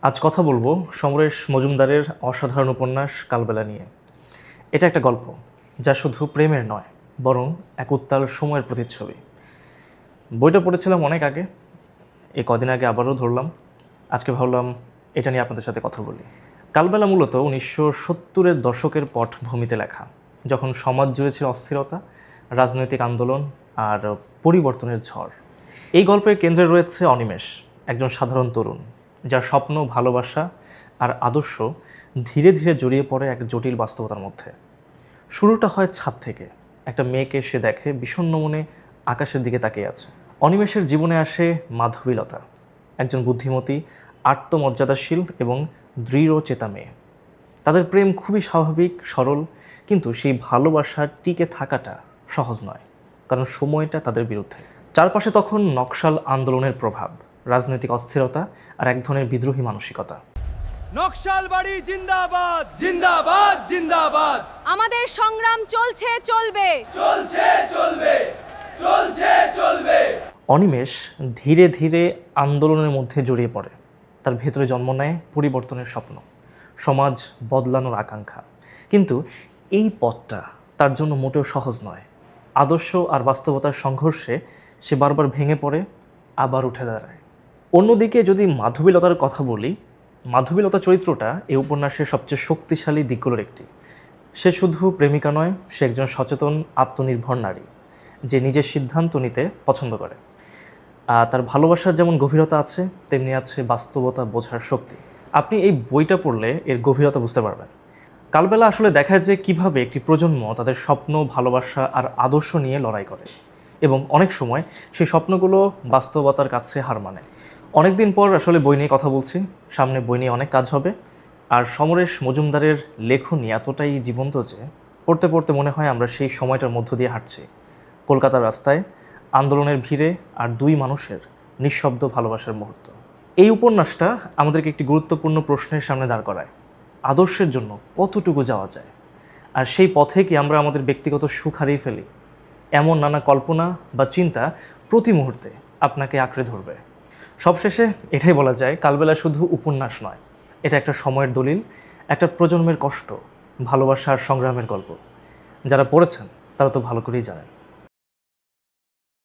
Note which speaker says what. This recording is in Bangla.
Speaker 1: আজ কথা বলবো সমরেশ মজুমদারের অসাধারণ উপন্যাস কালবেলা নিয়ে। এটা একটা গল্প যা শুধু প্রেমের নয়, বরং এক উত্তাল সময়ের প্রতিচ্ছবি। বইটা পড়েছিলাম অনেক আগে, এই কদিন আগে আবারও ধরলাম। আজকে ভাবলাম এটা নিয়ে আপনাদের সাথে কথা বলি। কালবেলা মূলত 1970-এর দশকের পটভূমিতে লেখা, যখন সমাজ জুড়ে ছিল অস্থিরতা, রাজনৈতিক আন্দোলন আর পরিবর্তনের ঝড়। এই গল্পের কেন্দ্রে রয়েছে অনিমেষ, একজন সাধারণ তরুণ যার স্বপ্ন, ভালোবাসা আর আদর্শ ধীরে ধীরে জড়িয়ে পড়ে এক জটিল বাস্তবতার মধ্যে। শুরুটা হয় ছাদ থেকে। একটা মেয়েকে সে দেখে বিষণ্ণ মনে আকাশের দিকে তাকিয়ে আছে। অনিমেষের জীবনে আসে মাধবীলতা, একজন বুদ্ধিমতী, আত্মমর্যাদাশীল এবং দৃঢ় চেতা মেয়ে। তাদের প্রেম খুবই স্বাভাবিক, সরল, কিন্তু সেই ভালোবাসা টিকে থাকাটা সহজ নয়, কারণ সময়টা তাদের বিরুদ্ধে। চারপাশে তখন নকশাল আন্দোলনের প্রভাব, রাজনৈতিক অস্থিরতা আর এক ধরনের বিদ্রোহী মানসিকতা।
Speaker 2: নকশালবাড়ি জিন্দাবাদ জিন্দাবাদ জিন্দাবাদ।
Speaker 3: আমাদের সংগ্রাম চলছে, চলবে,
Speaker 2: চলছে চলবে, চলছে চলবে।
Speaker 1: অনিমেষ ধীরে ধীরে আন্দোলনের মধ্যে জড়িয়ে পড়ে। তার ভেতরে জন্ম নেয় পরিবর্তনের স্বপ্ন, সমাজ বদলানোর আকাঙ্ক্ষা। কিন্তু এই পথটা তার জন্য মোটেও সহজ নয়। আদর্শ আর বাস্তবতার সংঘর্ষে সে বারবার ভেঙে পড়ে, আবার উঠে দাঁড়ায়। অন্যদিকে যদি মাধবীলতার কথা বলি, মাধবীলতা চরিত্রটা এই উপন্যাসের সবচেয়ে শক্তিশালী দিকগুলোর একটি। সে শুধু প্রেমিকা নয়, সে একজন সচেতন, আত্মনির্ভর নারী যে নিজের সিদ্ধান্ত নিতে পছন্দ করে। তার ভালোবাসার যেমন গভীরতা আছে, তেমনি আছে বাস্তবতা বোঝার শক্তি। আপনি এই বইটা পড়লে এর গভীরতা বুঝতে পারবেন। কালবেলা আসলে দেখায় যে কীভাবে একটি প্রজন্ম তাদের স্বপ্ন, ভালোবাসা আর আদর্শ নিয়ে লড়াই করে, এবং অনেক সময় সেই স্বপ্নগুলো বাস্তবতার কাছে হার মানে। অনেক দিন পর আসলে বই নিয়ে কথা বলছি, সামনে বই নিয়ে অনেক কাজ হবে। আর সমরেশ মজুমদারের লেখনী এতটাই জীবন্ত যে পড়তে পড়তে মনে হয় আমরা সেই সময়টার মধ্য দিয়ে হাঁটছি, কলকাতার রাস্তায়, আন্দোলনের ভিড়ে, আর দুই মানুষের নিঃশব্দ ভালোবাসার মুহূর্ত। এই উপন্যাসটা আমাদেরকে একটি গুরুত্বপূর্ণ প্রশ্নের সামনে দাঁড় করায়: আদর্শের জন্য কতটুকু যাওয়া যায়, আর সেই পথে কি আমরা আমাদের ব্যক্তিগত সুখ হারিয়ে ফেলি? এমন নানা কল্পনা বা চিন্তা প্রতি মুহূর্তে আপনাকে আঁকড়ে ধরবে। সবশেষে এটাই বলা যায়, কালবেলা শুধু উপন্যাস নয়, এটা একটা সময়ের দলিল, একটা প্রজন্মের কষ্ট, ভালোবাসা আর সংগ্রামের গল্প। যারা পড়েছেন তারা তো ভালো করেই জানেন।